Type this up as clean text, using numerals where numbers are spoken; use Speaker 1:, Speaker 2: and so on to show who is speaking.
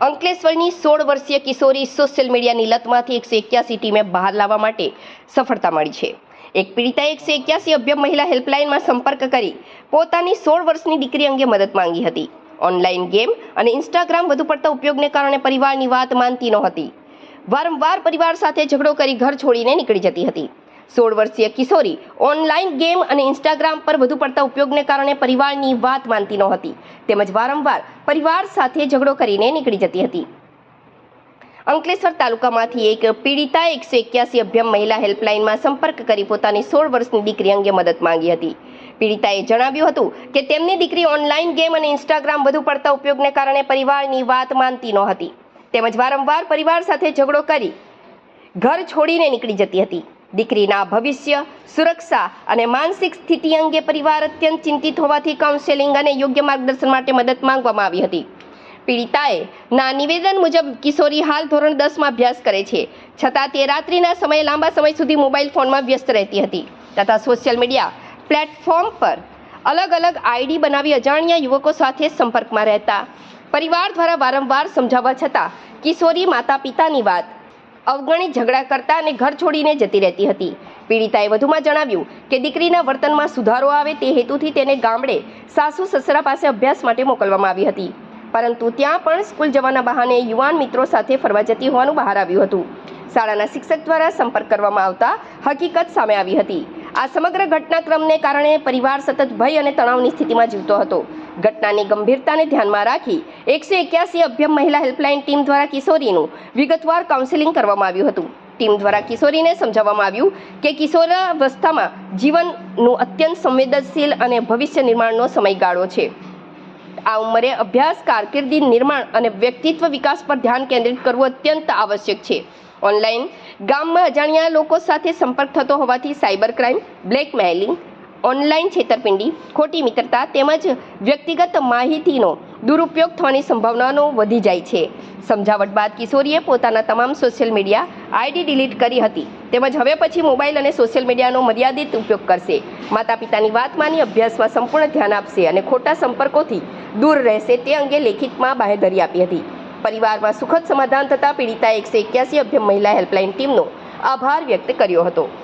Speaker 1: અંકલેશ્વરની 16 વર્ષીય કિશોરી સોશિયલ મીડિયાની લતમાંથી 181 ટીમે બહાર લાવવા માટે સફળતા મળી છે। એક પીડિતાએ 181 અભ્યમ મહિલા હેલ્પલાઇનમાં સંપર્ક કરી પોતાની 16 વર્ષની દીકરી અંગે મદદ માંગી હતી। ઓનલાઈન ગેમ અને ઇન્સ્ટાગ્રામ વધુ પડતા ઉપયોગને કારણે પરિવારની વાત માનતી નહોતી। વારંવાર પરિવાર સાથે ઝઘડો કરી ઘર છોડીને નીકળી જતી હતી। 16 વર્ષીય કિશોરી ઓનલાઈન ગેમ અને ઇન્સ્ટાગ્રામ પર વધુ પડતા ઉપયોગને કારણે પરિવારની વાત માનતી નહોતી તેમજ વારંવાર પરિવાર સાથે ઝઘડો કરીને નીકળી જતી હતી। અંકલેશ્વર તાલુકામાંથી એક પીડિતાએ 181 અભ્યમ મહિલા હેલ્પલાઇનમાં સંપર્ક કરી પોતાની 16 વર્ષની દીકરી અંગે મદદ માંગી હતી। પીડિતાએ જણાવ્યું હતું કે તેમની દીકરી ઓનલાઈન ગેમ અને ઇન્સ્ટાગ્રામ વધુ પડતા ઉપયોગને કારણે પરિવારની વાત માનતી નહોતી તેમજ વારંવાર પરિવાર સાથે ઝઘડો કરી ઘર છોડીને નીકળી જતી હતી। દીકરીના ભવિષ્ય, સુરક્ષા અને માનસિક સ્થિતિ અંગે પરિવાર અત્યંત ચિંતિત હોવાથી કાઉન્સેલિંગ અને યોગ્ય માર્ગદર્શન માટે મદદ માંગવામાં આવી હતી। પીડિતાએ ના નિવેદન મુજબ કિશોરી હાલ ધોરણ 10માં અભ્યાસ કરે છે, છતાં તે રાત્રિના સમયે લાંબા સમય સુધી મોબાઈલ ફોનમાં વ્યસ્ત રહેતી હતી તથા સોશિયલ મીડિયા પ્લેટફોર્મ પર અલગ અલગ આઈડી બનાવી અજાણ્યા યુવકો સાથે સંપર્કમાં રહેતા પરિવાર દ્વારા વારંવાર સમજાવવા છતાં કિશોરી માતા પિતાની વાત અવગણી ઝઘડા કરતા અને ઘર છોડીને જતી રહેતી હતી। પીડિતાએ વધુમાં જણાવ્યું કે દીકરીના વર્તનમાં સુધારો આવે તે હેતુથી તેને ગામડે સાસુ સસરા પાસે અભ્યાસ માટે મોકલવામાં આવી હતી, પરંતુ ત્યાં પણ સ્કૂલ જવાના બહાને યુવાન મિત્રો સાથે ફરવા જતી હોવાનું બહાર આવ્યું હતું। શાળાના શિક્ષક દ્વારા સંપર્ક કરવામાં આવતા હકીકત સામે આવી હતી। આ સમગ્ર ઘટનાક્રમને કારણે પરિવાર સતત ભય અને તણાવની સ્થિતિમાં જીવતો હતો। ઘટનાની ગંભીરતાને ધ્યાનમાં રાખી 181 અભ્યમ મહિલા હેલ્પલાઇન ટીમ દ્વારા કિશોરીનું વિગતવાર કાઉન્સેલિંગ કરવામાં આવ્યું હતું। ટીમ દ્વારા કિશોરીને સમજાવવામાં આવ્યું કે કિશોરાવસ્થામાં જીવનનું અત્યંત સંવેદનશીલ અને ભવિષ્ય નિર્માણનો સમયગાળો છે। આ ઉંમરે અભ્યાસ, કારકિર્દી નિર્માણ અને વ્યક્તિત્વ વિકાસ પર ધ્યાન કેન્દ્રિત કરવું અત્યંત આવશ્યક છે। ઓનલાઈન ગામમાં અજાણ્યા લોકો સાથે સંપર્ક થતો હોવાથી સાયબર ક્રાઇમ, બ્લેકમેલિંગ, ઓનલાઈન છેતરપિંડી, ખોટી મિત્રતા તેમજ વ્યક્તિગત માહિતીનો દુરુપયોગ થવાની સંભાવનાઓ વધી જાય છે। સમજાવટ બાદ કિશોરીએ પોતાના તમામ સોશિયલ મીડિયા આઈડી ડિલીટ કરી હતી તેમજ હવે પછી મોબાઈલ અને સોશિયલ મીડિયાનો મર્યાદિત ઉપયોગ કરશે। માતા પિતાની વાત માની અભ્યાસમાં સંપૂર્ણ ધ્યાન આપશે અને ખોટા સંપર્કોથી દૂર રહેશે તે અંગે લેખિતમાં બાહેધરી આપી હતી। પરિવારમાં સુખદ સમાધાન થતાં પીડિતાએ 181 અભ્યમ મહિલા હેલ્પલાઇન ટીમનો આભાર વ્યક્ત કર્યો હતો।